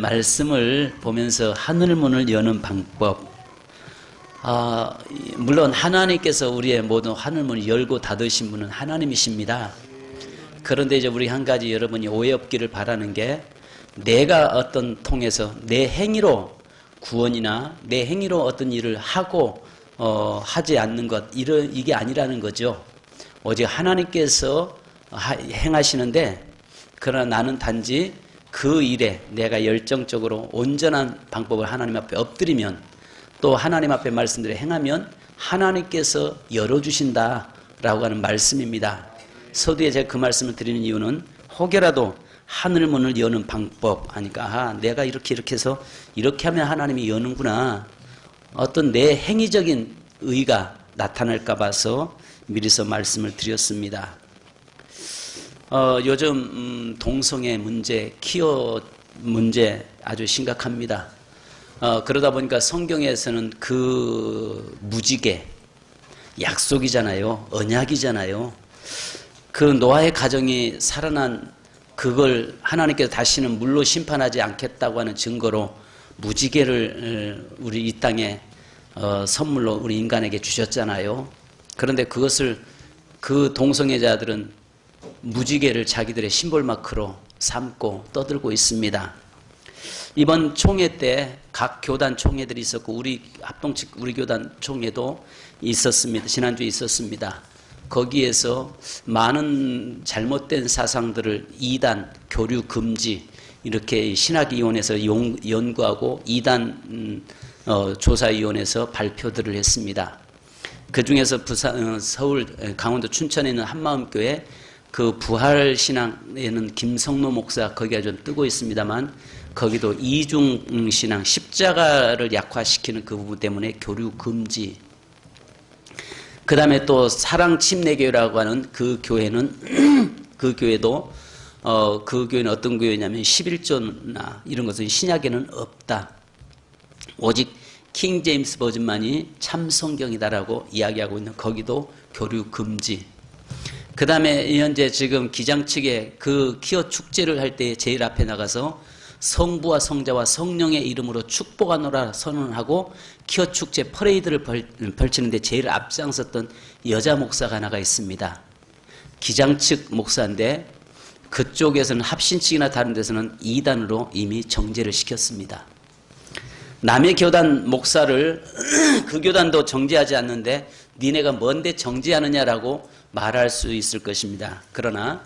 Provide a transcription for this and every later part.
말씀을 보면서 하늘 문을 여는 방법, 물론 하나님께서 우리의 모든 하늘 문을 열고 닫으신 분은 하나님이십니다. 그런데 이제 우리 한 가지 여러분이 오해 없기를 바라는 게, 내가 어떤 통해서 내 행위로 구원이나 내 행위로 어떤 일을 하고 하지 않는 것, 이게 아니라는 거죠. 오직 하나님께서 행하시는데, 그러나 나는 단지 그 일에 내가 열정적으로 온전한 방법을 하나님 앞에 엎드리면, 또 하나님 앞에 말씀대로 행하면 하나님께서 열어주신다라고 하는 말씀입니다. 서두에 제가 그 말씀을 드리는 이유는, 혹여라도 하늘 문을 여는 방법 하니까, 내가 이렇게 해서 이렇게 하면 하나님이 여는구나, 어떤 내 행위적인 의가 나타날까 봐서 미리서 말씀을 드렸습니다. 요즘 동성애 문제, 퀴어 문제 아주 심각합니다. 그러다 보니까 성경에서는 그 무지개, 약속이잖아요. 언약이잖아요. 그 노아의 가정이 살아난 그걸 하나님께서 다시는 물로 심판하지 않겠다고 하는 증거로 무지개를 우리 이 땅에 선물로 우리 인간에게 주셨잖아요. 그런데 그것을 그 동성애자들은 무지개를 자기들의 심볼 마크로 삼고 떠들고 있습니다. 이번 총회 때 각 교단 총회들이 있었고, 우리 합동측 우리 교단 총회도 있었습니다. 지난주에 있었습니다. 거기에서 많은 잘못된 사상들을 이단, 교류 금지, 이렇게 신학위원회에서 연구하고 이단 조사위원회에서 발표들을 했습니다. 그 중에서 부산, 서울, 강원도 춘천에 있는 한마음교회 그 부활신앙에는 김성노 목사, 거기가 좀 뜨고 있습니다만, 거기도 이중신앙, 십자가를 약화시키는 그 부분 때문에 교류 금지. 그 다음에 또 사랑침례교회라고 하는 그 교회는 그 교회도 그 교회는 어떤 교회냐면 11조나 이런 것은 신약에는 없다. 오직 킹 제임스 버전만이 참 성경이다라고 이야기하고 있는, 거기도 교류 금지. 그 다음에 현재 지금 기장 측에 그 퀴어 축제를 할 때 제일 앞에 나가서 성부와 성자와 성령의 이름으로 축복하노라 선언하고 퀴어 축제 퍼레이드를 펼치는데 제일 앞장섰던 여자 목사가 하나가 있습니다. 기장 측 목사인데, 그쪽에서는 합신 측이나 다른 데서는 이단으로 이미 정죄를 시켰습니다. 남의 교단 목사를 그 교단도 정죄하지 않는데 니네가 뭔데 정죄하느냐라고 말할 수 있을 것입니다. 그러나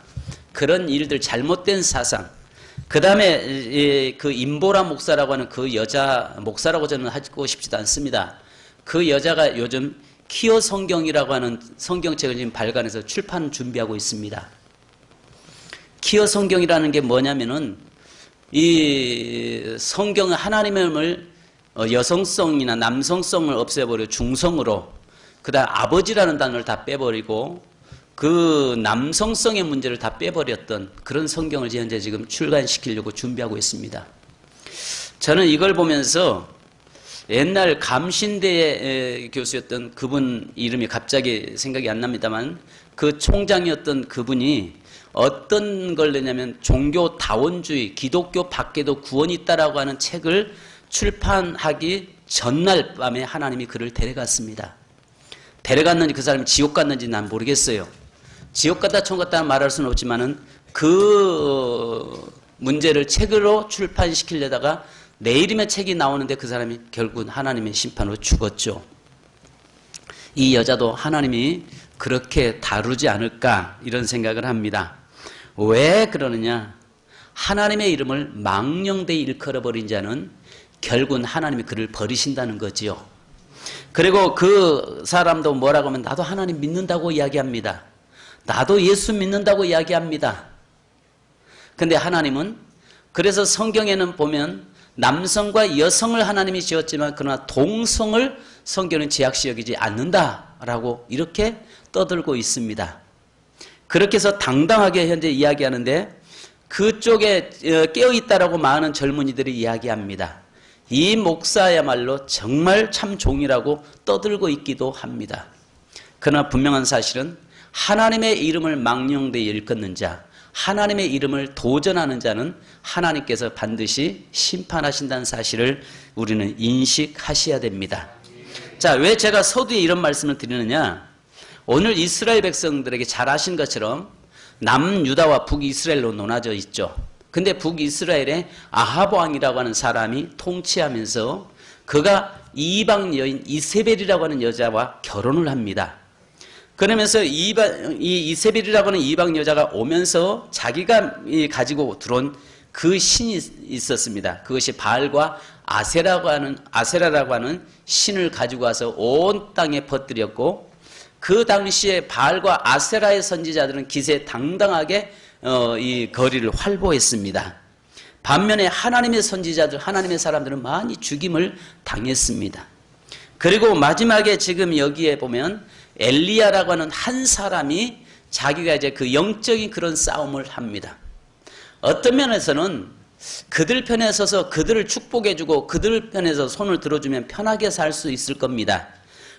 그런 일들, 잘못된 사상, 그 다음에 그 임보라 목사라고 하는 그 여자 목사라고 저는 하고 싶지도 않습니다. 그 여자가 요즘 퀴어 성경이라고 하는 성경책을 지금 발간해서 출판 준비하고 있습니다. 퀴어 성경이라는 게 뭐냐면은, 이 성경은 하나님을 여성성이나 남성성을 없애버리고 중성으로, 그 다음 아버지라는 단어를 다 빼버리고 그 남성성의 문제를 다 빼버렸던 그런 성경을 현재 지금 출간시키려고 준비하고 있습니다. 저는 이걸 보면서 옛날 감신대 교수였던 그분 이름이 갑자기 생각이 안 납니다만, 그 총장이었던 그분이 어떤 걸 내냐면 종교 다원주의, 기독교 밖에도 구원이 있다라고 하는 책을 출판하기 전날 밤에 하나님이 그를 데려갔습니다. 데려갔는지 그 사람이 지옥 갔는지 난 모르겠어요. 지옥 갔다 천국 갔다 말할 수는 없지만은 그 문제를 책으로 출판시키려다가 내일이면 책이 나오는데 그 사람이 결국은 하나님의 심판으로 죽었죠. 이 여자도 하나님이 그렇게 다루지 않을까 이런 생각을 합니다. 왜 그러느냐? 하나님의 이름을 망령되이 일컬어버린 자는 결국은 하나님이 그를 버리신다는 거지요. 그리고 그 사람도 뭐라고 하면 나도 하나님 믿는다고 이야기합니다. 나도 예수 믿는다고 이야기합니다. 근데 하나님은, 그래서 성경에는 보면 남성과 여성을 하나님이 지었지만 그러나 동성을 성경은 제약시 여기지 않는다라고 이렇게 떠들고 있습니다. 그렇게 해서 당당하게 현재 이야기하는데, 그쪽에 깨어있다라고 많은 젊은이들이 이야기합니다. 이 목사야말로 정말 참 종이라고 떠들고 있기도 합니다. 그러나 분명한 사실은 하나님의 이름을 망령되이 일컫는 자, 하나님의 이름을 도전하는 자는 하나님께서 반드시 심판하신다는 사실을 우리는 인식하셔야 됩니다. 자, 왜 제가 서두에 이런 말씀을 드리느냐? 오늘 이스라엘 백성들에게 잘 아신 것처럼 남유다와 북이스라엘로 나눠져 있죠. 근데 북이스라엘에 아합 왕이라고 하는 사람이 통치하면서 그가 이방 여인 이세벨이라고 하는 여자와 결혼을 합니다. 그러면서 이 이세벨이라고 하는 이방 여자가 오면서 자기가 가지고 들어온 그 신이 있었습니다. 그것이 바알과 아세라라고 하는 신을 가지고 와서 온 땅에 퍼뜨렸고, 그 당시에 바알과 아세라의 선지자들은 기세 당당하게 이 거리를 활보했습니다. 반면에 하나님의 선지자들, 하나님의 사람들은 많이 죽임을 당했습니다. 그리고 마지막에 지금 여기에 보면 엘리야라고 하는 한 사람이 자기가 이제 그 영적인 그런 싸움을 합니다. 어떤 면에서는 그들 편에 서서 그들을 축복해주고 그들 편에서 손을 들어주면 편하게 살 수 있을 겁니다.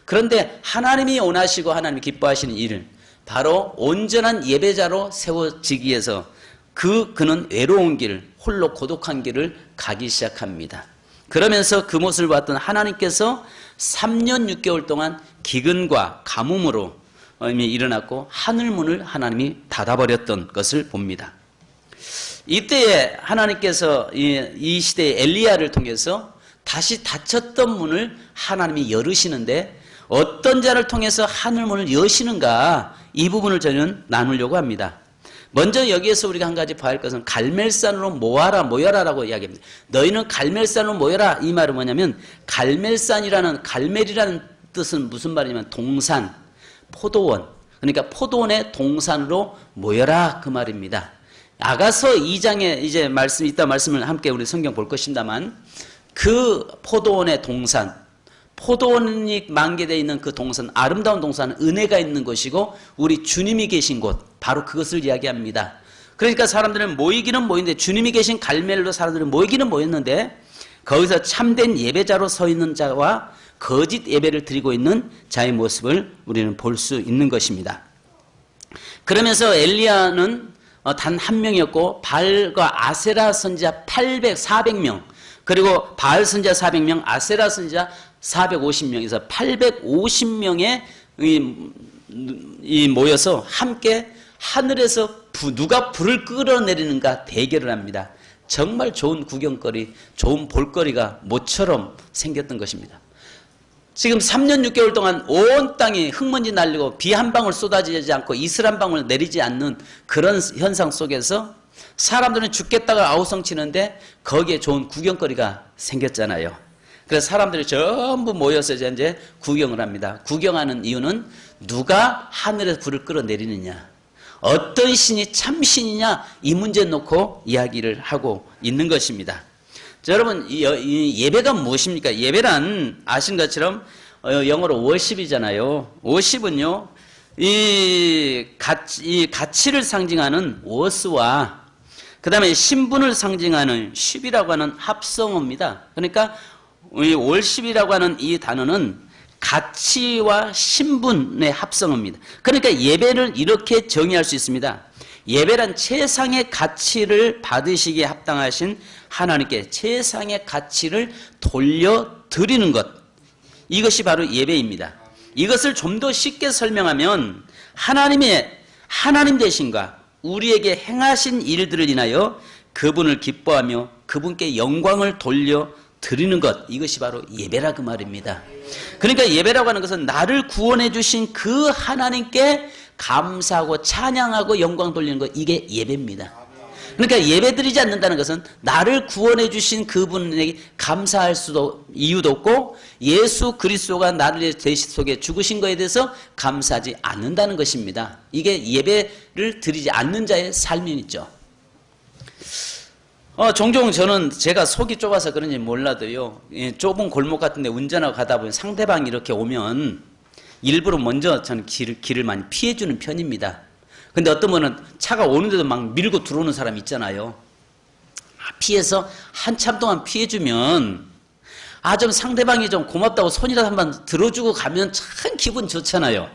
그런데 하나님이 원하시고 하나님이 기뻐하시는 일을 바로 온전한 예배자로 세워지기 위해서 그는 외로운 길, 홀로 고독한 길을 가기 시작합니다. 그러면서 그 모습을 봤던 하나님께서 3년 6개월 동안 기근과 가뭄으로 일어났고 하늘문을 하나님이 닫아버렸던 것을 봅니다. 이때에 하나님께서 이 시대의 엘리야를 통해서 다시 닫혔던 문을 하나님이 열으시는데 어떤 자를 통해서 하늘문을 여시는가, 이 부분을 저는 나누려고 합니다. 먼저 여기에서 우리가 한 가지 봐야 할 것은 갈멜산으로 모여라라고 이야기합니다. 너희는 갈멜산으로 모여라. 이 말은 뭐냐면 갈멜이라는 뜻은 무슨 말이냐면 동산, 포도원. 그러니까 포도원의 동산으로 모여라 그 말입니다. 아가서 2장에 이제 말씀을 함께 우리 성경 볼 것입니다만, 그 포도원의 동산, 포도원이 만개되어 있는 그 동산, 아름다운 동산은 은혜가 있는 곳이고 우리 주님이 계신 곳, 바로 그것을 이야기합니다. 그러니까 사람들은 모이기는 모이는데, 주님이 계신 갈멜로 사람들은 모이기는 모였는데 거기서 참된 예배자로 서 있는 자와 거짓 예배를 드리고 있는 자의 모습을 우리는 볼 수 있는 것입니다. 그러면서 엘리야는 단 한 명이었고 바알과 아세라 선지자 400명, 그리고 바알 선지자 400명, 아세라 선지자 450명에서 850명에 모여서 함께 하늘에서 누가 불을 끌어내리는가 대결을 합니다. 정말 좋은 구경거리, 좋은 볼거리가 모처럼 생겼던 것입니다. 지금 3년 6개월 동안 온 땅이 흙먼지 날리고 비 한 방울 쏟아지지 않고 이슬 한 방울 내리지 않는 그런 현상 속에서 사람들은 죽겠다가 아우성치는데 거기에 좋은 구경거리가 생겼잖아요. 그래서 사람들이 전부 모여서 이제 구경을 합니다. 구경하는 이유는 누가 하늘에서 불을 끌어내리느냐, 어떤 신이 참신이냐, 이 문제 놓고 이야기를 하고 있는 것입니다. 자, 여러분, 이 예배가 무엇입니까? 예배란 아신 것처럼 영어로 worship이잖아요. worship은요, 이 가치를 상징하는 worth와 그 다음에 신분을 상징하는 ship이라고 하는 합성어입니다. 그러니까 이 worship이라고 하는 이 단어는 가치와 신분의 합성어입니다. 그러니까 예배를 이렇게 정의할 수 있습니다. 예배란 최상의 가치를 받으시기에 합당하신 하나님께 최상의 가치를 돌려드리는 것, 이것이 바로 예배입니다. 이것을 좀 더 쉽게 설명하면 하나님 되신가 우리에게 행하신 일들을 인하여 그분을 기뻐하며 그분께 영광을 돌려드리는 것, 이것이 바로 예배라 그 말입니다. 그러니까 예배라고 하는 것은 나를 구원해 주신 그 하나님께 감사하고 찬양하고 영광 돌리는 것, 이게 예배입니다. 그러니까 예배드리지 않는다는 것은 나를 구원해 주신 그분에게 감사할 이유도 없고 예수 그리스도가 나를 대신 속에 죽으신 것에 대해서 감사하지 않는다는 것입니다. 이게 예배를 드리지 않는 자의 삶이죠. 종종 저는 제가 속이 좁아서 그런지 몰라도요, 좁은 골목 같은 데 운전하고 가다 보면 상대방이 이렇게 오면 일부러 먼저 저는 길을 많이 피해주는 편입니다. 근데 어떤 분은 차가 오는데도 막 밀고 들어오는 사람 있잖아요. 피해서 한참 동안 피해주면 좀 상대방이 좀 고맙다고 손이라도 한번 들어주고 가면 참 기분 좋잖아요.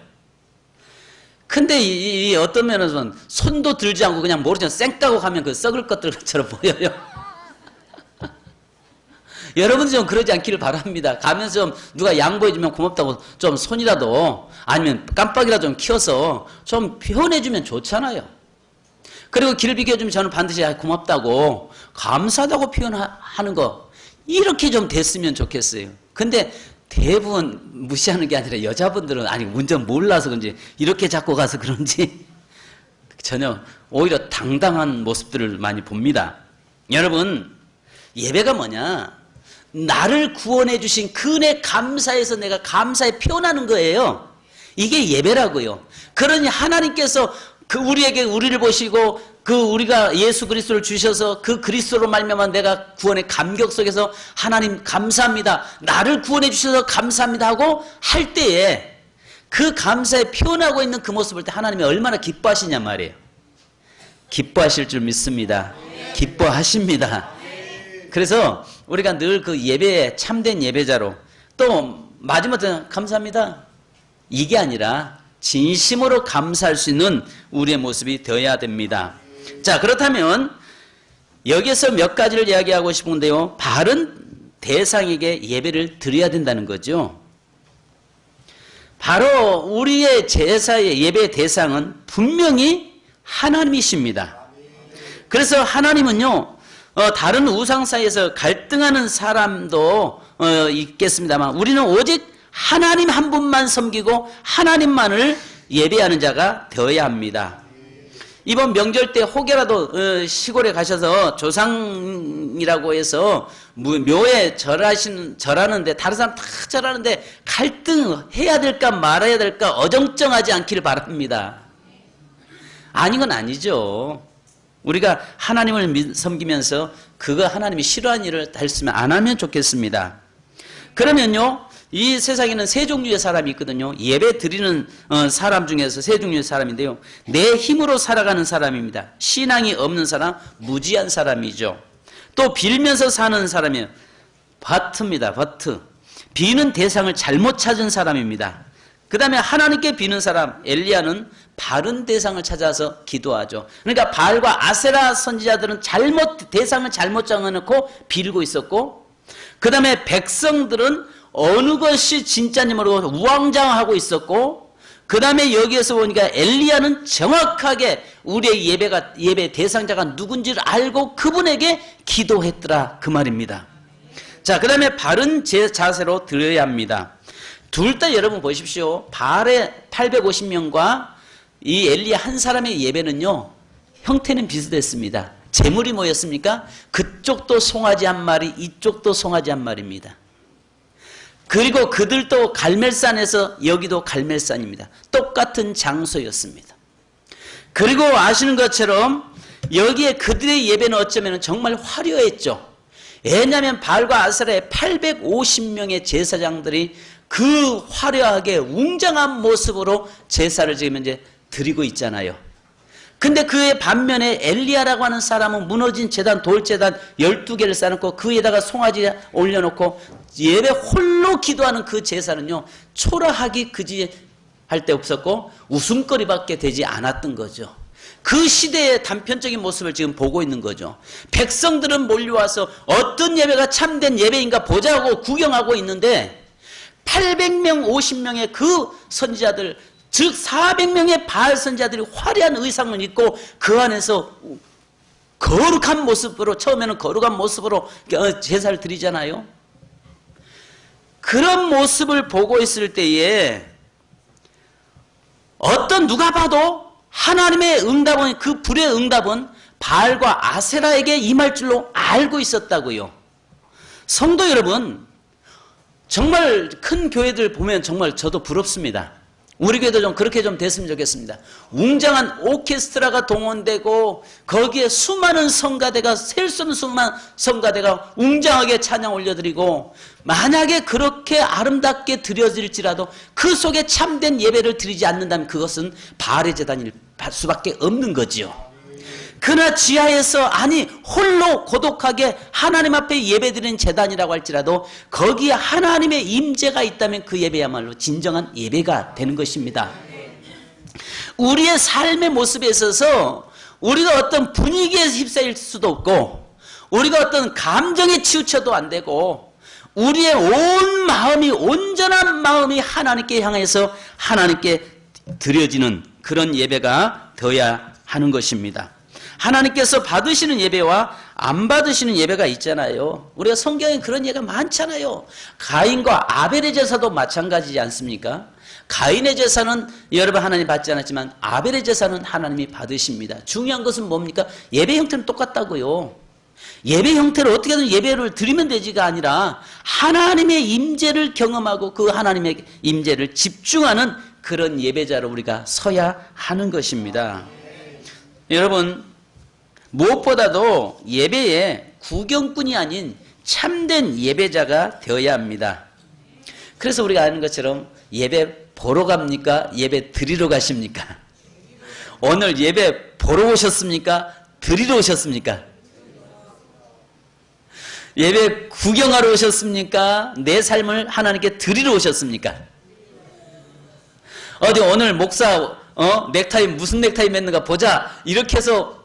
근데 이 어떤 면에서는 손도 들지 않고 그냥 모르죠. 쌩까고 가면 그 썩을 것들처럼 보여요. 여러분도 좀 그러지 않기를 바랍니다. 가면서 좀 누가 양보해주면 고맙다고 좀 손이라도 아니면 깜빡이라도 좀 키워서 좀 표현해주면 좋잖아요. 그리고 길 비켜주면 저는 반드시 고맙다고 감사하다고 표현하는 거 이렇게 좀 됐으면 좋겠어요. 근데 대부분 무시하는 게 아니라 여자분들은 아니 운전 몰라서 그런지 이렇게 잡고 가서 그런지 전혀 오히려 당당한 모습들을 많이 봅니다. 여러분 예배가 뭐냐? 나를 구원해 주신 그 은혜 감사해서 내가 감사에 표현하는 거예요. 이게 예배라고요. 그러니 하나님께서 우리를 보시고 우리가 예수 그리스도를 주셔서 그 그리스도로 말미암아 내가 구원의 감격 속에서 하나님 감사합니다. 나를 구원해 주셔서 감사합니다 하고 할 때에 그 감사에 표현하고 있는 그 모습을 때 하나님이 얼마나 기뻐하시냐 말이에요. 기뻐하실 줄 믿습니다. 기뻐하십니다. 그래서 우리가 늘 그 예배에 참된 예배자로 또 마지막에 감사합니다. 이게 아니라 진심으로 감사할 수 있는 우리의 모습이 되어야 됩니다. 자, 그렇다면 여기서 몇 가지를 이야기하고 싶은데요. 바른 대상에게 예배를 드려야 된다는 거죠. 바로 우리의 제사의 예배 대상은 분명히 하나님이십니다. 그래서 하나님은요. 다른 우상 사이에서 갈등하는 사람도 있겠습니다만 우리는 오직 하나님 한 분만 섬기고 하나님만을 예배하는 자가 되어야 합니다. 이번 명절 때 혹여라도 시골에 가셔서 조상이라고 해서 묘에 절하는데 다른 사람 다 절하는데 갈등해야 될까 말아야 될까 어정쩡하지 않기를 바랍니다. 아닌 건 아니죠. 우리가 하나님을 섬기면서 그거 하나님이 싫어하는 일을 했으면 안 하면 좋겠습니다. 그러면요. 이 세상에는 세 종류의 사람이 있거든요. 예배 드리는 사람 중에서 세 종류의 사람인데요. 내 힘으로 살아가는 사람입니다. 신앙이 없는 사람, 무지한 사람이죠. 또 빌면서 사는 사람이에요. 바트입니다. 바트. 비는 대상을 잘못 찾은 사람입니다. 그 다음에 하나님께 비는 사람, 엘리야는 바른 대상을 찾아서 기도하죠. 그러니까 바알과 아세라 선지자들은 대상을 잘못 정해놓고 빌고 있었고, 그 다음에 백성들은 어느 것이 진짜님으로 우왕좌왕하고 있었고, 그 다음에 여기에서 보니까 엘리야는 정확하게 우리의 예배 대상자가 누군지를 알고 그분에게 기도했더라 그 말입니다. 자, 그 다음에 바른 자세로 드려야 합니다. 둘 다 여러분 보십시오. 바알의 850명과 이 엘리야 한 사람의 예배는요, 형태는 비슷했습니다. 재물이 뭐였습니까? 그쪽도 송아지 한 마리, 이쪽도 송아지 한 마리입니다. 그리고 그들도 갈멜산에서 여기도 갈멜산입니다. 똑같은 장소였습니다. 그리고 아시는 것처럼 여기에 그들의 예배는 어쩌면 정말 화려했죠. 왜냐하면 바알과 아세라의 850명의 제사장들이 그 화려하게 웅장한 모습으로 제사를 지금 이제 드리고 있잖아요. 근데 그의 반면에 엘리야라고 하는 사람은 무너진 제단, 돌제단 12개를 쌓아놓고 그 위에다가 송아지 올려놓고 예배 홀로 기도하는 그 제사는요, 초라하기 그지 할 데 없었고 웃음거리밖에 되지 않았던 거죠. 그 시대의 단편적인 모습을 지금 보고 있는 거죠. 백성들은 몰려와서 어떤 예배가 참된 예배인가 보자고 구경하고 있는데 800명, 50명의 그 선지자들, 즉 400명의 바알 선지자들이 화려한 의상을 입고 그 안에서 거룩한 모습으로, 처음에는 거룩한 모습으로 제사를 드리잖아요. 그런 모습을 보고 있을 때에 누가 봐도 하나님의 응답은, 그 불의 응답은 바알과 아세라에게 임할 줄로 알고 있었다고요. 성도 여러분, 정말 큰 교회들 보면 정말 저도 부럽습니다. 우리 교회도 좀 그렇게 좀 됐으면 좋겠습니다. 웅장한 오케스트라가 동원되고 거기에 수많은 성가대가, 셀 수 없는 수많은 성가대가 웅장하게 찬양 올려드리고, 만약에 그렇게 아름답게 드려질지라도 그 속에 참된 예배를 드리지 않는다면 그것은 바알의 제단일 수밖에 없는 거지요. 그러나 지하에서, 아니 홀로 고독하게 하나님 앞에 예배드리는 제단이라고 할지라도 거기에 하나님의 임재가 있다면 그 예배야말로 진정한 예배가 되는 것입니다. 우리의 삶의 모습에 있어서 우리가 어떤 분위기에 휩싸일 수도 없고 우리가 어떤 감정에 치우쳐도 안 되고 우리의 온 마음이 온전한 마음이 하나님께 향해서 하나님께 드려지는 그런 예배가 되어야 하는 것입니다. 하나님께서 받으시는 예배와 안 받으시는 예배가 있잖아요. 우리가 성경에 그런 예가 많잖아요. 가인과 아벨의 제사도 마찬가지지 않습니까? 가인의 제사는 여러분 하나님 받지 않았지만 아벨의 제사는 하나님이 받으십니다. 중요한 것은 뭡니까? 예배 형태는 똑같다고요. 예배 형태를 어떻게든 예배를 드리면 되지가 아니라 하나님의 임재를 경험하고 그 하나님의 임재를 집중하는 그런 예배자로 우리가 서야 하는 것입니다. 여러분 무엇보다도 예배에 구경꾼이 아닌 참된 예배자가 되어야 합니다. 그래서 우리가 아는 것처럼 예배 보러 갑니까? 예배 드리러 가십니까? 오늘 예배 보러 오셨습니까? 드리러 오셨습니까? 예배 구경하러 오셨습니까? 내 삶을 하나님께 드리러 오셨습니까? 어디 오늘 목사 넥타이 무슨 넥타이 맺는가 보자 이렇게 해서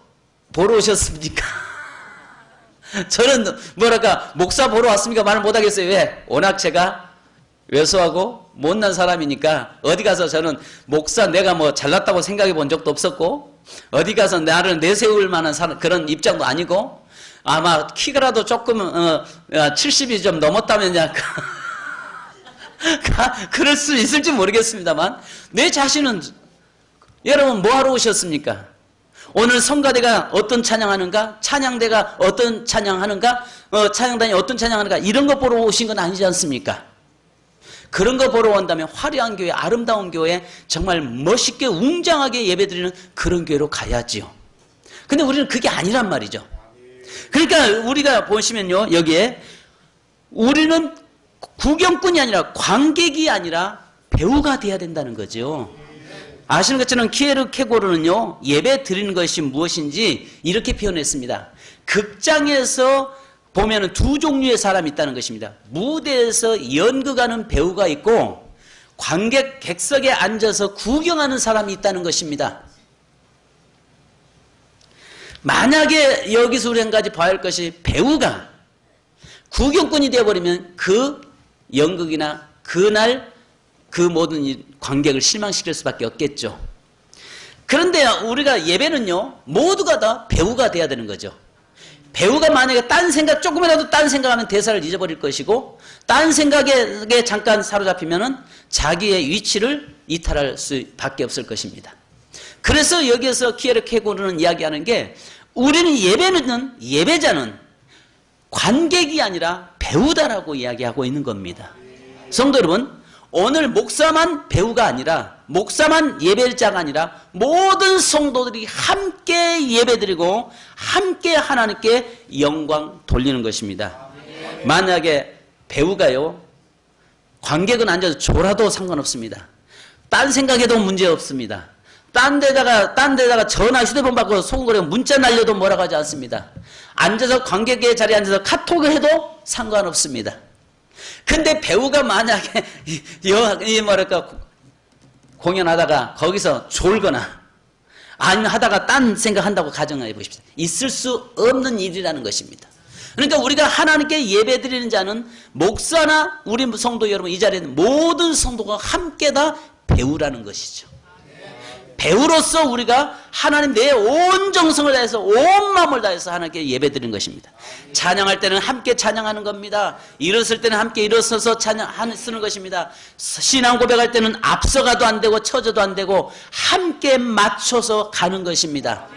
보러 오셨습니까? 저는 뭐랄까 목사 보러 왔습니까? 말을 못하겠어요. 왜? 워낙 제가 왜소하고 못난 사람이니까 어디 가서 저는 목사 내가 뭐 잘났다고 생각해 본 적도 없었고 어디 가서 나를 내세울 만한 그런 입장도 아니고 아마 키가라도 조금 70이 좀 넘었다면 그럴 수 있을지 모르겠습니다만 내 자신은 여러분 뭐하러 오셨습니까? 오늘 성가대가 어떤 찬양하는가? 찬양대가 어떤 찬양하는가? 찬양단이 어떤 찬양하는가? 이런 거 보러 오신 건 아니지 않습니까? 그런 거 보러 온다면 화려한 교회, 아름다운 교회, 정말 멋있게 웅장하게 예배드리는 그런 교회로 가야지요. 근데 우리는 그게 아니란 말이죠. 그러니까 우리가 보시면요, 여기에 우리는 구경꾼이 아니라 관객이 아니라 배우가 돼야 된다는 거죠. 아시는 것처럼 키에르케고르는요, 예배 드리는 것이 무엇인지 이렇게 표현했습니다. 극장에서 보면은 두 종류의 사람이 있다는 것입니다. 무대에서 연극하는 배우가 있고 관객 객석에 앉아서 구경하는 사람이 있다는 것입니다. 만약에 여기서 우리 한 가지 봐야 할 것이 배우가 구경꾼이 되어버리면 그 연극이나 그날 그 모든 관객을 실망시킬 수밖에 없겠죠. 그런데 우리가 예배는요, 모두가 다 배우가 돼야 되는 거죠. 배우가 만약에 딴 생각, 조금이라도 딴 생각하면 대사를 잊어버릴 것이고 딴 생각에 잠깐 사로잡히면은 자기의 위치를 이탈할 수밖에 없을 것입니다. 그래서 여기에서 키에르케고르는 이야기하는 게 우리는 예배자는 관객이 아니라 배우다라고 이야기하고 있는 겁니다. 성도 여러분, 오늘 목사만 배우가 아니라 목사만 예배자가 아니라 모든 성도들이 함께 예배드리고 함께 하나님께 영광 돌리는 것입니다. 만약에 배우가요, 관객은 앉아서 졸아도 상관없습니다. 딴 생각해도 문제 없습니다. 딴 데다가 전화 휴대폰 받고 소금거리고 문자 날려도 뭐라고 하지 않습니다. 앉아서 관객의 자리에 앉아서 카톡을 해도 상관없습니다. 근데 배우가 만약에 공연하다가 거기서 졸거나 아니면 하다가 딴 생각한다고 가정해 보십시오. 있을 수 없는 일이라는 것입니다. 그러니까 우리가 하나님께 예배드리는 자는 목사나 우리 성도 여러분, 이 자리에 있는 모든 성도가 함께 다 배우라는 것이죠. 배우로서 우리가 하나님 내 온 정성을 다해서 온 마음을 다해서 하나님께 예배드리는 것입니다. 찬양할 때는 함께 찬양하는 겁니다. 일어설 때는 함께 일어서서 쓰는 것입니다. 신앙 고백할 때는 앞서가도 안 되고 처져도 안 되고 함께 맞춰서 가는 것입니다.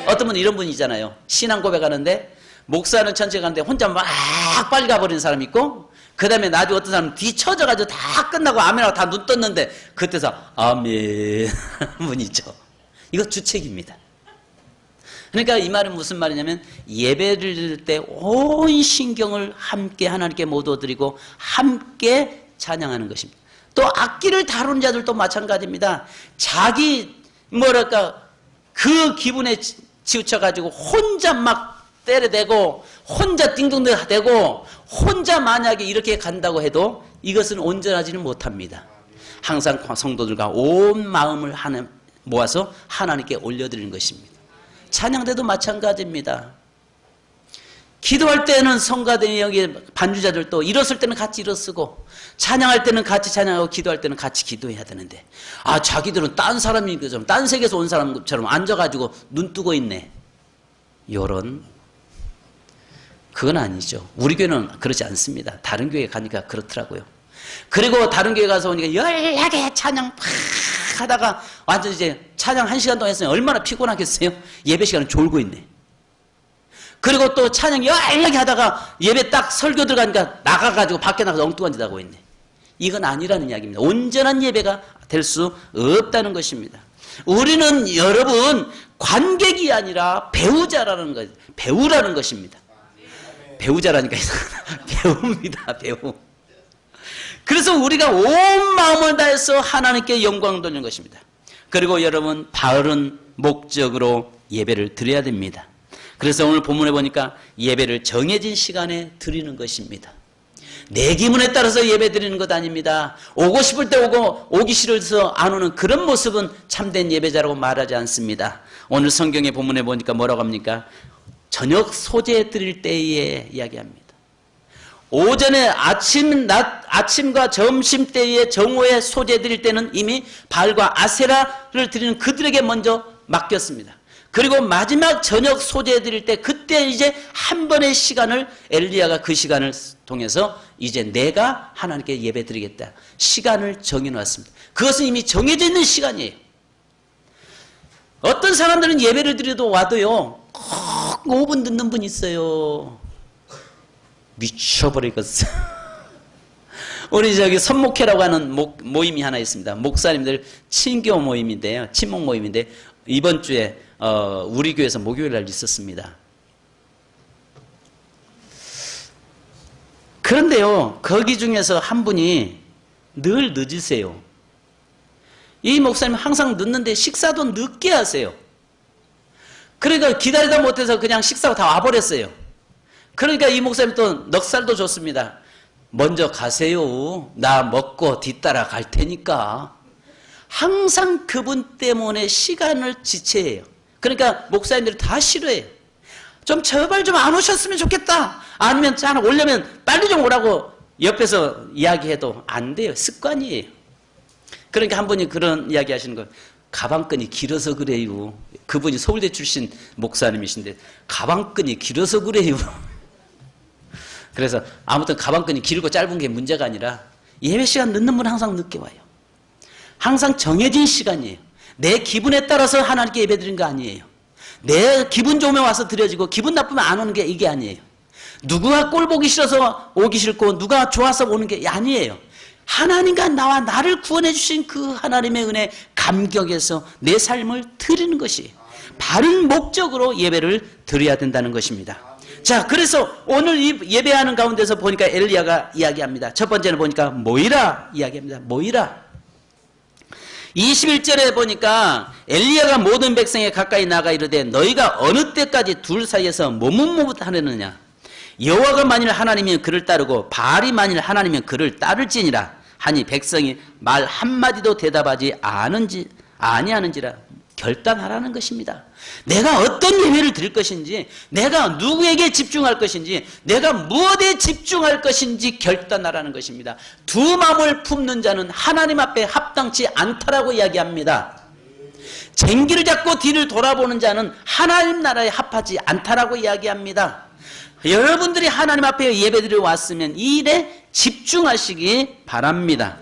어떤 분은 이런 분이잖아요. 신앙 고백하는데 목사는 천천히 가는데 혼자 막 빨리 가버리는 사람이 있고 그 다음에 나중에 어떤 사람은 뒤쳐져가지고 다 끝나고 아멘하고 다 눈 떴는데 그때서 아멘 분이죠. 이거 주책입니다. 그러니까 이 말은 무슨 말이냐면 예배를 드릴 때 온 신경을 함께 하나님께 모두 드리고 함께 찬양하는 것입니다. 또 악기를 다루는 자들도 마찬가지입니다. 자기 그 기분에 치우쳐가지고 혼자 막 때려대고 혼자 띵동대고 혼자 만약에 이렇게 간다고 해도 이것은 온전하지는 못합니다. 항상 성도들과 온 마음을 모아서 하나님께 올려드리는 것입니다. 찬양대도 마찬가지입니다. 기도할 때는 성가대 여기 반주자들도 일었을 때는 같이 일어서고 찬양할 때는 같이 찬양하고 기도할 때는 같이 기도해야 되는데 자기들은 딴 사람인 것처럼 딴 세계에서 온 사람처럼 앉아가지고 눈 뜨고 있네. 요런 그건 아니죠. 우리 교회는 그렇지 않습니다. 다른 교회 가니까 그렇더라고요. 그리고 다른 교회 가서 오니까 열하게 찬양 팍 하다가 완전 이제 찬양 1시간 동안 했으면 얼마나 피곤하겠어요? 예배 시간은 졸고 있네. 그리고 또 찬양 열하게 하다가 예배 딱 설교 들어가니까 나가가지고 밖에 나가서 엉뚱한 짓 하고 있네. 이건 아니라는 이야기입니다. 온전한 예배가 될 수 없다는 것입니다. 우리는 여러분 관객이 아니라 배우자라는 것, 배우라는 것입니다. 배우자라니까 배우입니다. 배우. 그래서 우리가 온 마음을 다해서 하나님께 영광 돌리는 것입니다. 그리고 여러분 바른 목적으로 예배를 드려야 됩니다. 그래서 오늘 본문에 보니까 예배를 정해진 시간에 드리는 것입니다. 내 기분에 따라서 예배 드리는 것 아닙니다. 오고 싶을 때 오고 오기 싫어서 안 오는 그런 모습은 참된 예배자라고 말하지 않습니다. 오늘 성경의 본문에 보니까 뭐라고 합니까? 저녁 소재 드릴 때에 이야기합니다. 오전에 아침과 점심 때에 정오에 소재 드릴 때는 이미 발과 아세라를 드리는 그들에게 먼저 맡겼습니다. 그리고 마지막 저녁 소재 드릴 때 그때 이제 한 번의 시간을 엘리야가 그 시간을 통해서 이제 내가 하나님께 예배 드리겠다. 시간을 정해놨습니다. 그것은 이미 정해져 있는 시간이에요. 어떤 사람들은 예배를 드려도 와도요. 꼭 5분 늦는 분 있어요. 미쳐버리겠어. 우리 저기 선목회라고 하는 모임이 하나 있습니다. 목사님들 친교 모임인데요. 친목 모임인데 이번 주에 우리 교회에서 목요일 날 있었습니다. 그런데요. 거기 중에서 한 분이 늘 늦으세요. 이 목사님 항상 늦는데 식사도 늦게 하세요. 그러니까 기다리다 못해서 그냥 식사가 다 와버렸어요. 그러니까 이 목사님 또 넉살도 줬습니다. 먼저 가세요. 나 먹고 뒤따라 갈 테니까. 항상 그분 때문에 시간을 지체해요. 그러니까 목사님들이 다 싫어해요. 좀 제발 좀 안 오셨으면 좋겠다. 아니면 잘 오려면 빨리 좀 오라고 옆에서 이야기해도 안 돼요. 습관이에요. 그러니까 한 분이 그런 이야기 하시는 거예요. 가방끈이 길어서 그래요. 그분이 서울대 출신 목사님이신데 가방끈이 길어서 그래요. 그래서 아무튼 가방끈이 길고 짧은 게 문제가 아니라 예배 시간 늦는 분은 항상 늦게 와요. 항상 정해진 시간이에요. 내 기분에 따라서 하나님께 예배 드리는 거 아니에요. 내 기분 좋으면 와서 드려지고 기분 나쁘면 안 오는 게 이게 아니에요. 누구가 꼴 보기 싫어서 오기 싫고 누가 좋아서 오는 게 아니에요. 하나님과 나와 나를 구원해 주신 그 하나님의 은혜 감격해서 내 삶을 드리는 것이 바른 목적으로 예배를 드려야 된다는 것입니다. 자, 그래서 오늘 이 예배하는 가운데서 보니까 엘리야가 이야기합니다. 첫 번째는 보니까 모이라 이야기합니다. 모이라. 21절에 보니까 엘리야가 모든 백성에 가까이 나가 이르되 너희가 어느 때까지 둘 사이에서 머뭇머뭇하느냐. 여호와가 만일 하나님이면 그를 따르고 바알이 만일 하나님이면 그를 따를지니라 하니 백성이 말 한마디도 대답하지 아니하는지라. 결단하라는 것입니다. 내가 어떤 예배를 드릴 것인지, 내가 누구에게 집중할 것인지, 내가 무엇에 집중할 것인지 결단하라는 것입니다. 두 마음을 품는 자는 하나님 앞에 합당치 않다라고 이야기합니다. 쟁기를 잡고 뒤를 돌아보는 자는 하나님 나라에 합하지 않다라고 이야기합니다. 여러분들이 하나님 앞에 예배드리러 왔으면 이 일에 집중하시기 바랍니다.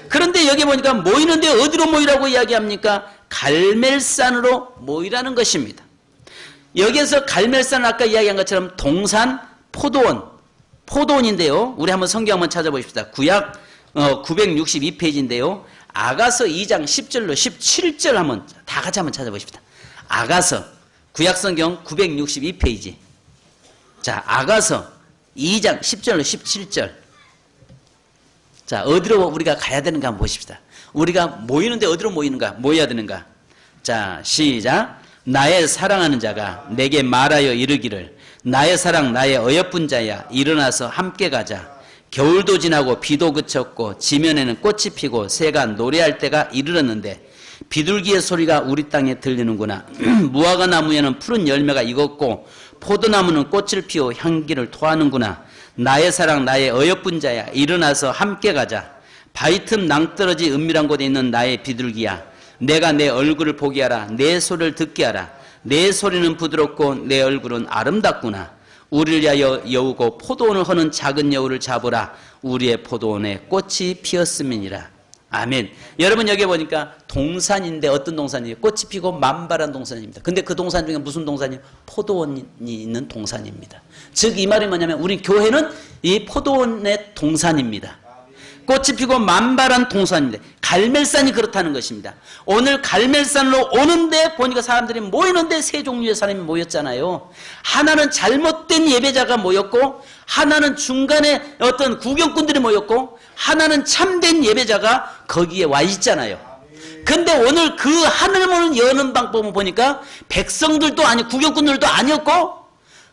그런데 여기 보니까 모이는데 어디로 모이라고 이야기합니까? 갈멜산으로 모이라는 것입니다. 여기에서 갈멜산은 아까 이야기한 것처럼 동산 포도원인데요. 우리 한번 성경 한번 찾아보십시다. 구약 962페이지인데요. 아가서 2장 10절로 17절 한번 다 같이 한번 찾아보십시다. 아가서 구약 성경 962페이지. 자, 아가서 2장 10절로 17절. 자, 어디로 우리가 가야 되는가 한번 보십시다. 우리가 모이는데 어디로 모여야 되는가? 자, 시작. 나의 사랑하는 자가 내게 말하여 이르기를 나의 사랑 나의 어여쁜 자야 일어나서 함께 가자. 겨울도 지나고 비도 그쳤고 지면에는 꽃이 피고 새가 노래할 때가 이르렀는데 비둘기의 소리가 우리 땅에 들리는구나. 무화과 나무에는 푸른 열매가 익었고 포도나무는 꽃을 피워 향기를 토하는구나. 나의 사랑 나의 어여쁜 자야, 일어나서 함께 가자. 바위 틈 낭떠러지 은밀한 곳에 있는 나의 비둘기야, 내가 내 얼굴을 보게 하라. 내 소리를 듣게 하라. 내 소리는 부드럽고 내 얼굴은 아름답구나. 우리를 위하여 여우고 포도원을 허는 작은 여우를 잡으라. 우리의 포도원에 꽃이 피었음이니라. 아멘. 여러분 여기 보니까 동산인데 어떤 동산이에요? 꽃이 피고 만발한 동산입니다. 근데 그 동산 중에 무슨 동산이에요? 포도원이 있는 동산입니다. 즉 이 말이 뭐냐면 우리 교회는 이 포도원의 동산입니다. 꽃이 피고 만발한 동산인데 갈멜산이 그렇다는 것입니다. 오늘 갈멜산으로 오는데 보니까 사람들이 모이는데 세 종류의 사람이 모였잖아요. 하나는 잘못된 예배자가 모였고, 하나는 중간에 어떤 구경꾼들이 모였고, 하나는 참된 예배자가 거기에 와 있잖아요. 근데 오늘 그 하늘문을 여는 방법을 보니까 백성들도 아니고 구경꾼들도 아니었고,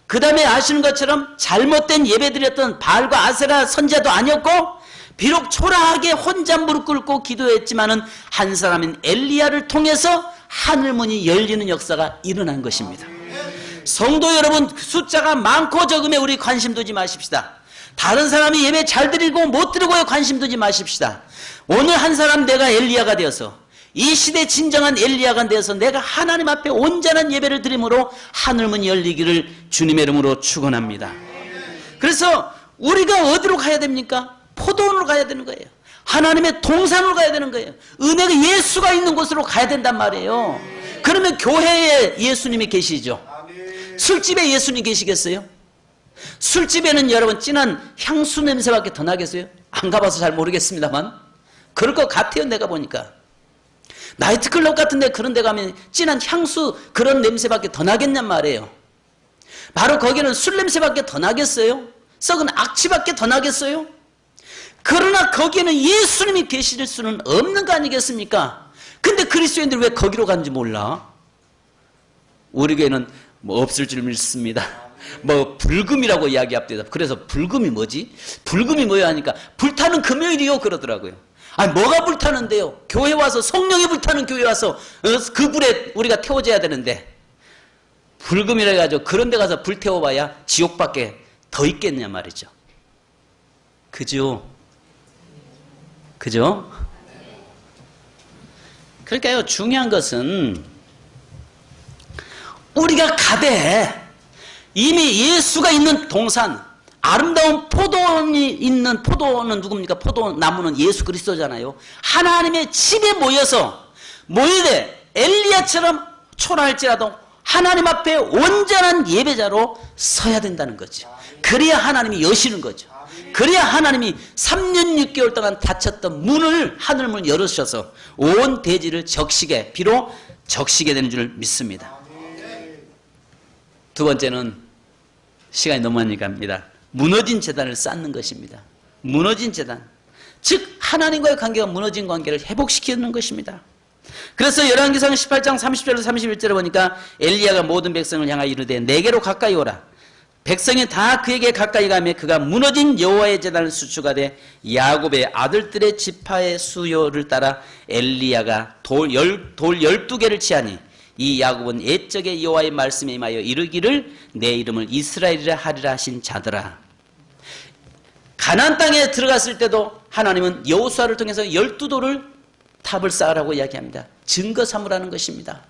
그 다음에 아시는 것처럼 잘못된 예배드렸던 바알과 아세라 선지자도 아니었고, 비록 초라하게 혼자 무릎 꿇고 기도했지만은 한 사람인 엘리야를 통해서 하늘문이 열리는 역사가 일어난 것입니다. 성도 여러분, 숫자가 많고 적음에 우리 관심 두지 마십시다. 다른 사람이 예배 잘 드리고 못 드리고에 관심 두지 마십시다. 오늘 한 사람 내가 엘리야가 되어서, 이 시대 진정한 엘리야가 되어서 내가 하나님 앞에 온전한 예배를 드림으로 하늘문이 열리기를 주님의 이름으로 축원합니다. 그래서 우리가 어디로 가야 됩니까? 포도원으로 가야 되는 거예요. 하나님의 동산으로 가야 되는 거예요. 은혜가 예수가 있는 곳으로 가야 된단 말이에요. 그러면 교회에 예수님이 계시죠. 술집에 예수님 계시겠어요? 술집에는 여러분 진한 향수 냄새밖에 더 나겠어요? 안 가봐서 잘 모르겠습니다만 그럴 것 같아요. 내가 보니까 나이트클럽 같은 데 그런 데 가면 진한 향수 그런 냄새밖에 더 나겠냔 말이에요. 바로 거기는 술 냄새밖에 더 나겠어요? 썩은 악취밖에 더 나겠어요? 그러나 거기에는 예수님이 계실 수는 없는 거 아니겠습니까? 근데 그리스도인들이 왜 거기로 가는지 몰라? 우리 교회는 뭐 없을 줄 믿습니다. 뭐 불금이라고 이야기합니다. 그래서 불금이 뭐지? 불금이 뭐야 하니까 불타는 금요일이요 그러더라고요. 아니 뭐가 불타는데요? 교회 와서 성령이 불타는 교회 와서 그 불에 우리가 태워져야 되는데 불금이라 해가지고 그런 데 가서 불 태워봐야 지옥밖에 더 있겠냐 말이죠. 그죠? 그죠? 그러니까요, 중요한 것은 우리가 가되 이미 예수가 있는 동산, 아름다운 포도원이 있는, 포도는 누굽니까? 포도나무는 예수 그리스도잖아요. 하나님의 집에 모여서 모이되 엘리야처럼 초라할지라도 하나님 앞에 온전한 예배자로 서야 된다는 거죠. 그래야 하나님이 여시는 거죠. 그래야 하나님이 3년 6개월 동안 닫혔던 문을, 하늘문을 열으셔서 온 대지를 적시게, 비로 적시게 되는 줄 믿습니다. 두 번째는 시간이 너무 많이 갑니다. 무너진 재단을 쌓는 것입니다. 무너진 재단, 즉 하나님과의 관계가 무너진 관계를 회복시키는 것입니다. 그래서 열왕기상 18장 30절로 31절에 보니까 엘리야가 모든 백성을 향하여 이르되 내게로 가까이 오라. 백성이 다 그에게 가까이 가며 그가 무너진 여호와의 제단을 수축하되 야곱의 아들들의 지파의 수요를 따라 엘리야가 돌 12개를 치하니 이 야곱은 옛적에 여호와의 말씀에 임하여 이르기를 내 이름을 이스라엘이라 하리라 하신 자더라. 가나안 땅에 들어갔을 때도 하나님은 여호수아를 통해서 12돌을 탑을 쌓으라고 이야기합니다. 증거 삼으라는 것입니다.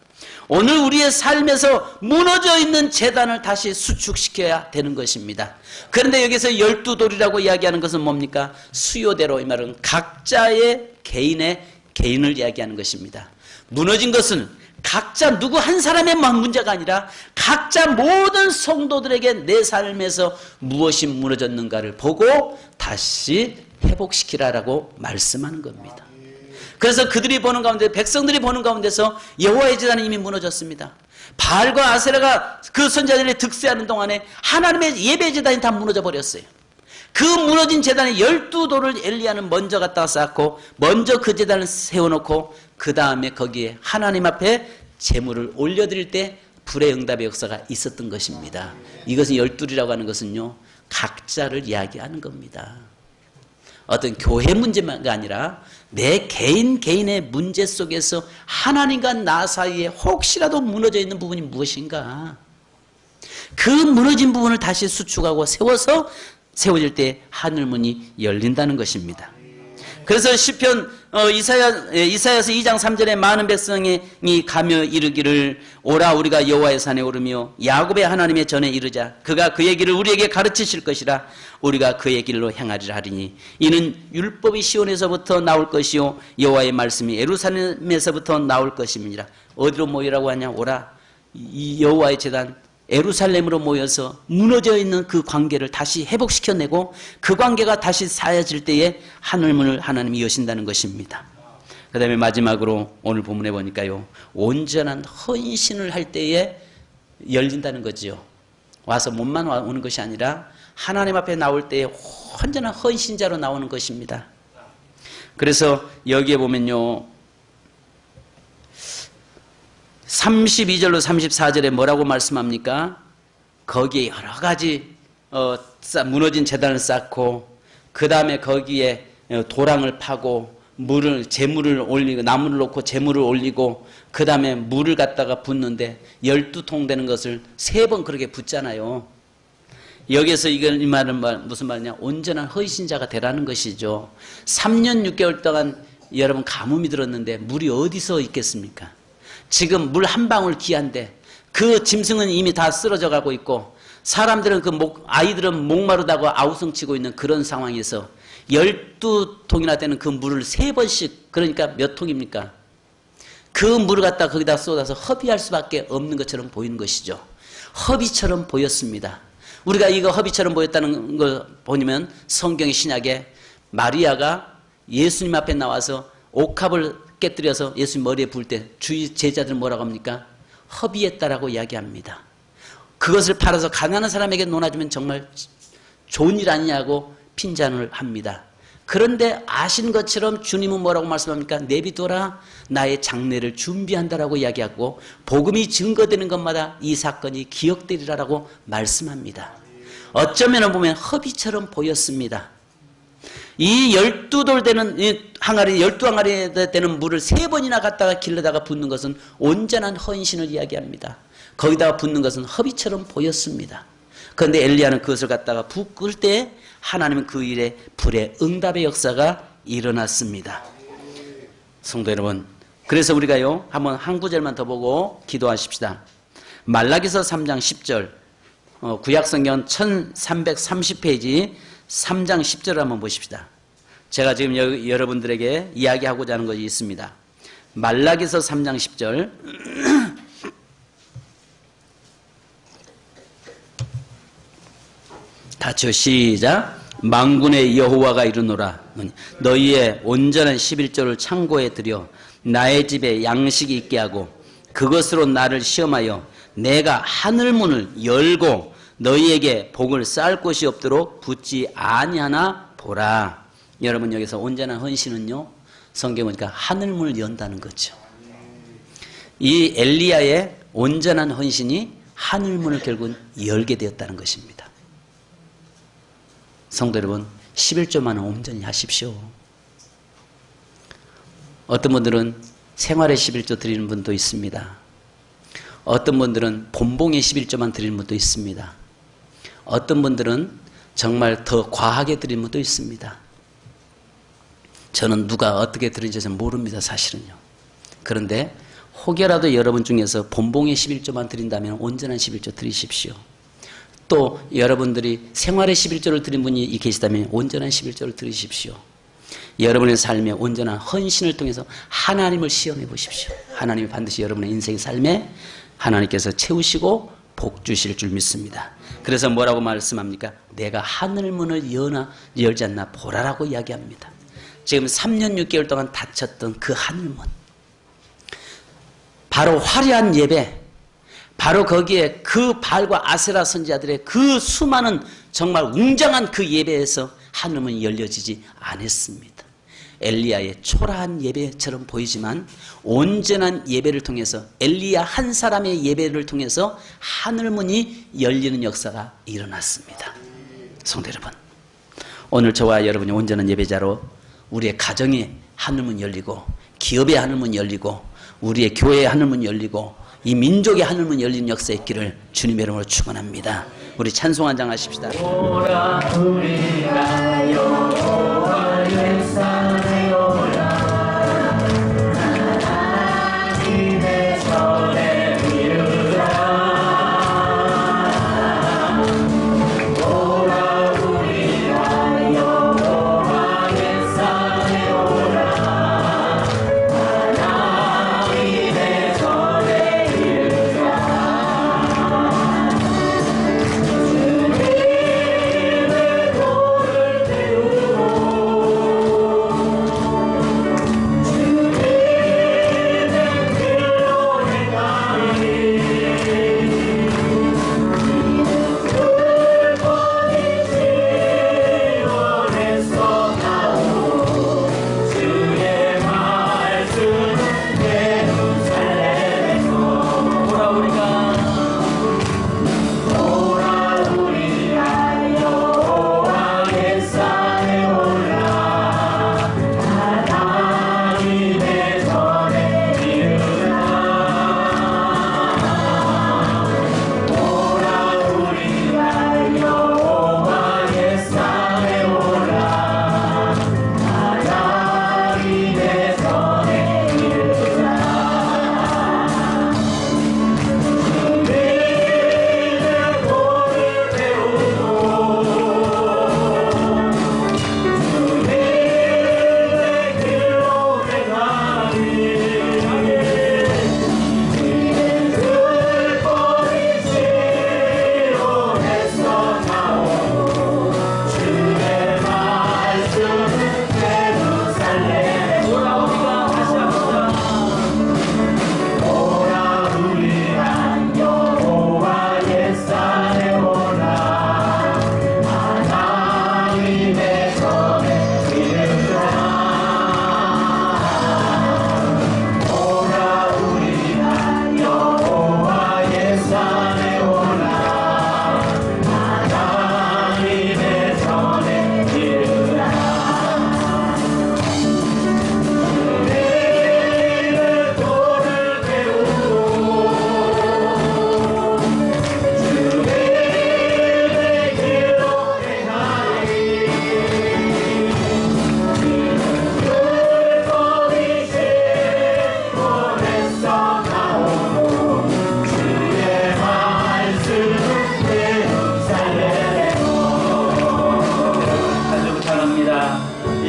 오늘 우리의 삶에서 무너져 있는 재단을 다시 수축시켜야 되는 것입니다. 그런데 여기서 12돌이라고 이야기하는 것은 뭡니까? 수요대로, 이 말은 각자의 개인을 이야기하는 것입니다. 무너진 것은 각자 누구 한 사람의 문제가 아니라 각자 모든 성도들에게 내 삶에서 무엇이 무너졌는가를 보고 다시 회복시키라라고 말씀하는 겁니다. 그래서 그들이 보는 가운데, 백성들이 보는 가운데서 여호와의 제단이 이미 무너졌습니다. 바알과 아세라가 그 선지자들이 득세하는 동안에 하나님의 예배 제단이 다 무너져 버렸어요. 그 무너진 제단의 12돌을 엘리야는 먼저 갖다가 쌓고 먼저 그 제단을 세워놓고 그 다음에 거기에 하나님 앞에 제물을 올려드릴 때 불의 응답의 역사가 있었던 것입니다. 이것은 12이라고 하는 것은요, 각자를 이야기하는 겁니다. 어떤 교회 문제가 아니라 내 개인의 문제 속에서 하나님과 나 사이에 혹시라도 무너져 있는 부분이 무엇인가? 그 무너진 부분을 다시 수축하고 세워질 때 하늘문이 열린다는 것입니다. 그래서 시편 이사야서 2장 3절에 많은 백성이 가며 이르기를 오라 우리가 여호와의 산에 오르며 야곱의 하나님의 전에 이르자 그가 그의 길을 우리에게 가르치실 것이라 우리가 그의 길로 행하리라 하리니 이는 율법이 시온에서부터 나올 것이요 여호와의 말씀이 예루살렘에서부터 나올 것임이니라. 어디로 모이라고 하냐? 오라 이 여호와의 제단 예루살렘으로 모여서 무너져 있는 그 관계를 다시 회복시켜내고 그 관계가 다시 쌓여질 때에 하늘문을 하나님이 여신다는 것입니다. 그 다음에 마지막으로 오늘 본문에 보니까요. 온전한 헌신을 할 때에 열린다는 거지요. 와서 몸만 오는 것이 아니라 하나님 앞에 나올 때에 온전한 헌신자로 나오는 것입니다. 그래서 여기에 보면요. 32절로 34절에 뭐라고 말씀합니까? 거기에 여러 가지 무너진 제단을 쌓고 그 다음에 거기에 도랑을 파고 재물을 올리고 나무를 놓고 재물을 올리고 그 다음에 물을 갖다가 붓는데 12통 되는 것을 3번 그렇게 붓잖아요. 여기에서 이 말은 무슨 말이냐? 온전한 헌신자가 되라는 것이죠. 3년 6개월 동안 여러분 가뭄이 들었는데 물이 어디서 있겠습니까? 지금 물 한 방울 귀한데 그 짐승은 이미 다 쓰러져 가고 있고 사람들은 아이들은 목마르다고 아우성치고 있는 그런 상황에서 12통이나 되는 그 물을 3번씩 그러니까 몇 통입니까? 그 물을 갖다 거기다 쏟아서 허비할 수밖에 없는 것처럼 보이는 것이죠. 허비처럼 보였습니다. 우리가 이거 허비처럼 보였다는 걸 보면 성경의 신약에 마리아가 예수님 앞에 나와서 옥합을 깨뜨려서 예수님 머리에 부을 때 주위 제자들 뭐라고 합니까? 허비했다라고 이야기합니다. 그것을 팔아서 가난한 사람에게 논아주면 정말 좋은 일 아니냐고 핀잔을 합니다. 그런데 아신 것처럼 주님은 뭐라고 말씀합니까? 내비둬라 나의 장례를 준비한다라고 이야기하고 복음이 증거되는 것마다 이 사건이 기억되리라라고 말씀합니다. 어쩌면 보면 허비처럼 보였습니다. 이 12돌 되는 항아리 12항아리 되는 물을 3번이나 갖다가 길러다가 붓는 것은 온전한 헌신을 이야기합니다. 거기다가 붓는 것은 허비처럼 보였습니다. 그런데 엘리야는 그것을 갖다가 붓을 때 하나님은 그 일에 불의 응답의 역사가 일어났습니다. 성도 여러분, 그래서 우리가요 한번 한 구절만 더 보고 기도하십시다. 말라기서 3장 10절 구약성경 1330페이지 3장 10절을 한번 보십시다. 제가 지금 여러분들에게 이야기하고자 하는 것이 있습니다. 말라기서 3장 10절 같이요 시작. 만군의 여호와가 이르노라 너희의 온전한 11조를 창고에 들여 나의 집에 양식이 있게 하고 그것으로 나를 시험하여 내가 하늘문을 열고 너희에게 복을 쌓을 곳이 없도록 붓지 아니하나 보라. 여러분 여기서 온전한 헌신은요 성경 보니까 하늘문을 연다는 거죠. 이 엘리야의 온전한 헌신이 하늘문을 결국 열게 되었다는 것입니다. 성도 여러분 11조만 온전히 하십시오. 어떤 분들은 생활의 11조 드리는 분도 있습니다. 어떤 분들은 본봉의 11조만 드리는 분도 있습니다. 어떤 분들은 정말 더 과하게 드리는 분도 있습니다. 저는 누가 어떻게 드리는지 모릅니다. 사실은요. 그런데 혹여라도 여러분 중에서 본봉의 11조만 드린다면 온전한 11조 드리십시오. 또 여러분들이 생활의 11조를 드린 분이 계시다면 온전한 11조를 드리십시오. 여러분의 삶에 온전한 헌신을 통해서 하나님을 시험해 보십시오. 하나님이 반드시 여러분의 인생 삶에 하나님께서 채우시고 복 주실 줄 믿습니다. 그래서 뭐라고 말씀합니까? 내가 하늘문을 열지 않나 보라라고 이야기합니다. 지금 3년 6개월 동안 닫혔던 그 하늘문, 바로 화려한 예배, 바로 거기에 그 발과 아세라 선지자들의 그 수많은 정말 웅장한 그 예배에서 하늘문이 열려지지 않았습니다. 엘리야의 초라한 예배처럼 보이지만 온전한 예배를 통해서 엘리야 한 사람의 예배를 통해서 하늘문이 열리는 역사가 일어났습니다. 성도 여러분, 오늘 저와 여러분이 온전한 예배자로 우리의 가정의 하늘문 열리고 기업의 하늘문 열리고 우리의 교회의 하늘문 열리고 이 민족의 하늘문 열린 역사의 길을 주님의 이름으로 축원합니다. 우리 찬송 한 장 하십시다. 오라 우리가 여호와의 산에 오라 하나님의 전에 이르라 오라 우리가 여호와의 산에 오라 하나님의 전에 이르라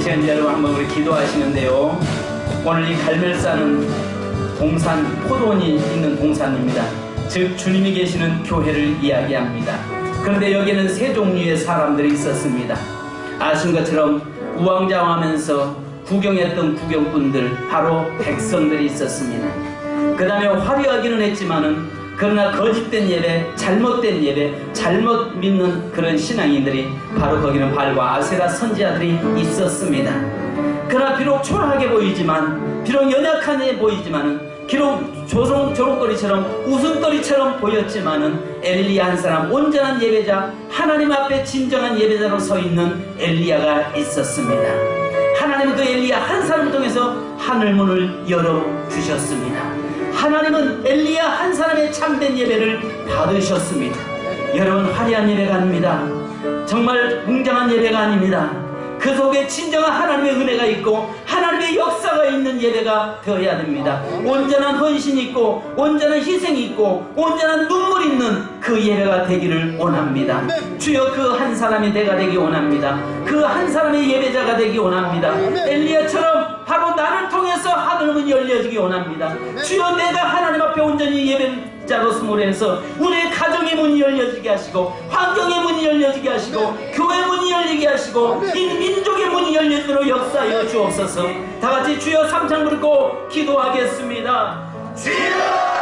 주님의 도를 기도하시는데요. 오늘 이 갈멜산은 동산, 포도원이 있는 동산입니다. 즉 주님이 계시는 교회를 이야기합니다. 그런데 여기는 세 종류의 사람들이 있었습니다. 아신 것처럼 우왕좌왕하면서 구경했던 구경꾼들, 바로 백성들이 있었습니다. 그 다음에 화려하기는 했지만은 그러나 거짓된 예배, 잘못된 예배, 잘못 믿는 그런 신앙인들이 바로 거기는 발과 아세라 선지자들이 있었습니다. 그러나 비록 초라하게 보이지만, 비록 연약하게 보이지만은, 비록 조롱거리처럼 웃음거리처럼 보였지만은 엘리야 한 사람, 온전한 예배자, 하나님 앞에 진정한 예배자로 서 있는 엘리야가 있었습니다. 하나님은 그 엘리야 한 사람을 통해서 하늘문을 열어주셨습니다. 하나님은 엘리야 한 사람의 참된 예배를 받으셨습니다. 여러분, 화려한 예배가 아닙니다. 정말 웅장한 예배가 아닙니다. 그 속에 진정한 하나님의 은혜가 있고 하나님의 역사가 있는 예배가 되어야 됩니다. 온전한 헌신이 있고 온전한 희생이 있고 온전한 눈물이 있는 그 예배가 되기를 원합니다. 주여, 그 한 사람이 내가 되기 원합니다. 그 한 사람의 예배자가 되기 원합니다. 엘리야처럼 바로 나를 통해서 하늘문이 열려지기 원합니다. 주여, 내가 하나님 앞에 온전히 예배자로서 해서 우리의 가정의 문이 열려지게 하시고, 환경의 문이 열려지게 하시고, 교회 문이 열리게 하시고, 이 민족의 문이 열리도록 역사하여 주옵소서. 다같이 주여 삼창 부르고 기도하겠습니다. 주여!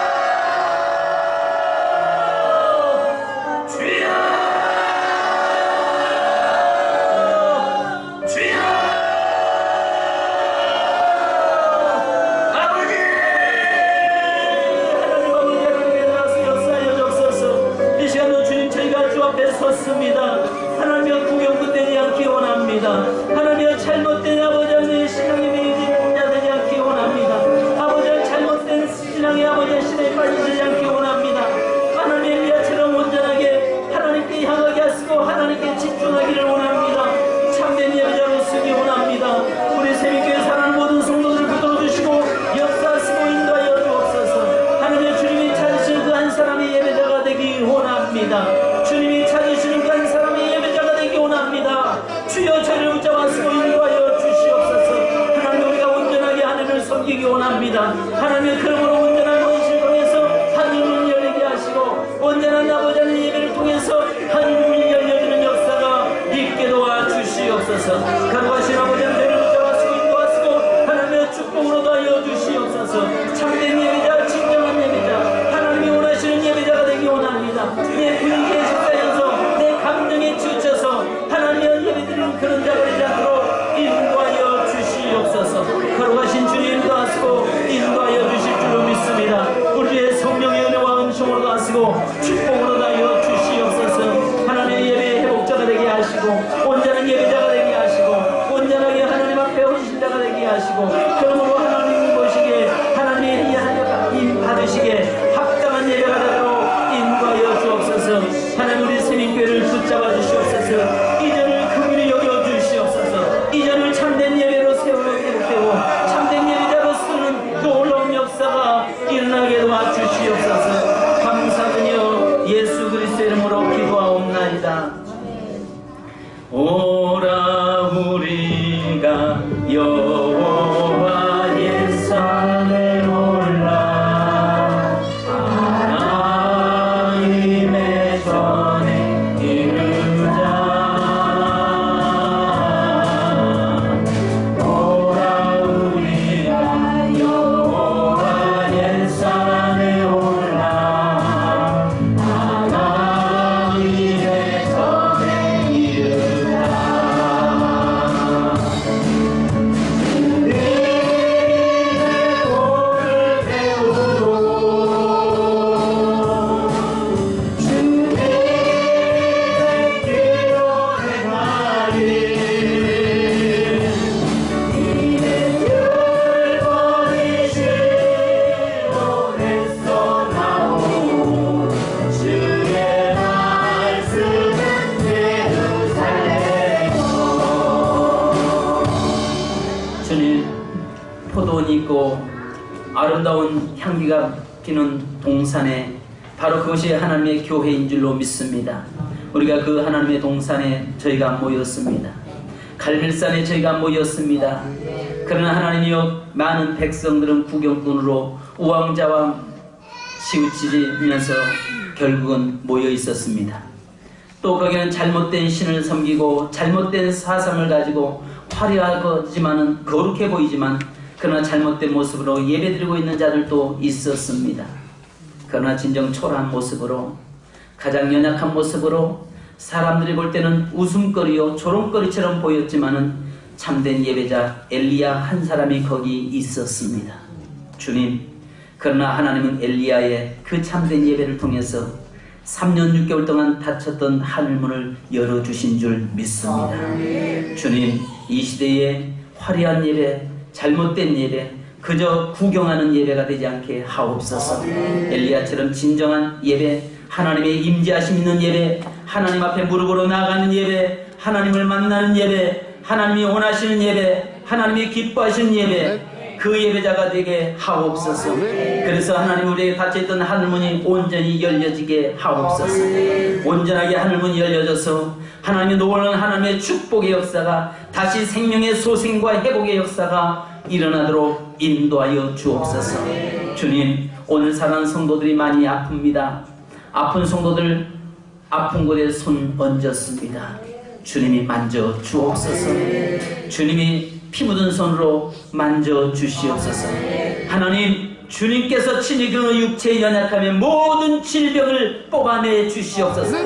하나님의 구경꾼 되지 않기 원합니다. 내가 여호와의 산에 올라 하나님의 전에 이르자. 오라 우리가 여호와의 산에 올라 하나님의 전에 이르자. 주님, 포도원이 있고 아름다운 향기가 피는 동산에 바로 그것이 하나님의 교회인 줄로 믿습니다. 우리가 그 하나님의 동산에 저희가 모였습니다. 갈멜산에 저희가 모였습니다. 그러나 하나님이여, 많은 백성들은 구경꾼으로 우왕좌왕 치우치면서 결국은 모여 있었습니다. 또 거기는 잘못된 신을 섬기고 잘못된 사상을 가지고 화려하지만은 거룩해 보이지만 그러나 잘못된 모습으로 예배드리고 있는 자들도 있었습니다. 그러나 진정 초라한 모습으로, 가장 연약한 모습으로, 사람들이 볼 때는 웃음거리요 조롱거리처럼 보였지만은 참된 예배자 엘리야 한 사람이 거기 있었습니다. 주님, 그러나 하나님은 엘리야의 그 참된 예배를 통해서 3년 6개월 동안 닫혔던 하늘문을 열어주신 줄 믿습니다. 주님, 이 시대에 화려한 예배, 잘못된 예배, 그저 구경하는 예배가 되지 않게 하옵소서. 엘리야처럼 진정한 예배, 하나님의 임재하심 있는 예배, 하나님 앞에 무릎으로 나가는 예배, 하나님을 만나는 예배, 하나님이 원하시는 예배, 하나님이 기뻐하시는 예배, 그 예배자가 되게 하옵소서. 그래서 하나님, 우리에게 닫혀있던 하늘문이 온전히 열려지게 하옵소서. 온전하게 하늘문이 열려져서 하나님의 놀라운 하나님의 축복의 역사가, 다시 생명의 소생과 회복의 역사가 일어나도록 인도하여 주옵소서. 주님, 오늘 사랑하는 성도들이 많이 아픕니다. 아픈 성도들 아픈 곳에 손 얹었습니다. 주님이 만져 주옵소서. 주님이 피 묻은 손으로 만져 주시옵소서. 하나님, 주님께서 친히 그 육체의 연약함의 모든 질병을 뽑아내 주시옵소서.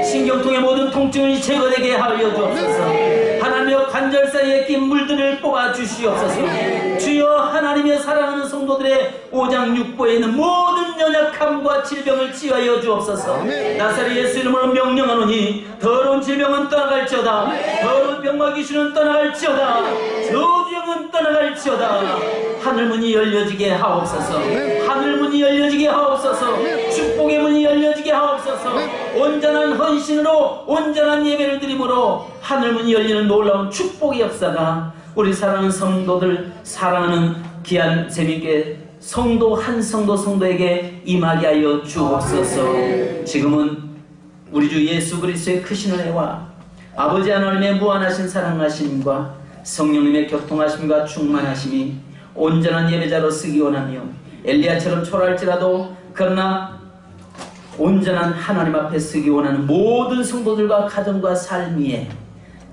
신경통의 모든 통증이 제거되게 하여 주옵소서. 하나님의 관절 사이에 낀 물들을 뽑아 주시옵소서. 주여, 하나님의 사랑하는 성도들의 오장육부에 있는 모든 연약함과 질병을 치유하여 주옵소서. 나사렛 예수 이름으로 명령하노니 더러운 질병은 떠나갈지어다. 더러운 병과 귀신은 떠나갈지어다. 저주영은 떠나갈지어다. 하늘문이 열려지게 하옵소서. 하늘문이 열려지게 하옵소서. 축복의 문이 열려지게 하옵소서. 온전한 헌신으로, 온전한 예배를 드림으로 하늘문이 열리는 놀라운 축복의 역사가 우리 사랑하는 성도들, 사랑하는 귀한 재밌게 성도 한 성도에게 임하게 하여 주옵소서. 지금은 우리 주 예수 그리스도의 크신 은혜와 아버지 하나님의 무한하신 사랑하심과 성령님의 교통하심과 충만하심이 온전한 예배자로 쓰기 원하며 엘리야처럼 초라할지라도 그러나 온전한 하나님 앞에 쓰기 원하는 모든 성도들과 가정과 삶 위에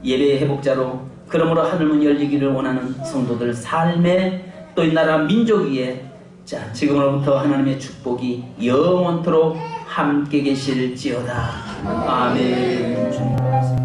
예배의 회복자로, 그러므로 하늘문 열리기를 원하는 성도들 삶에, 또 이 나라 민족 위에 자, 지금으로부터 하나님의 축복이 영원토록 함께 계실지어다. 아멘.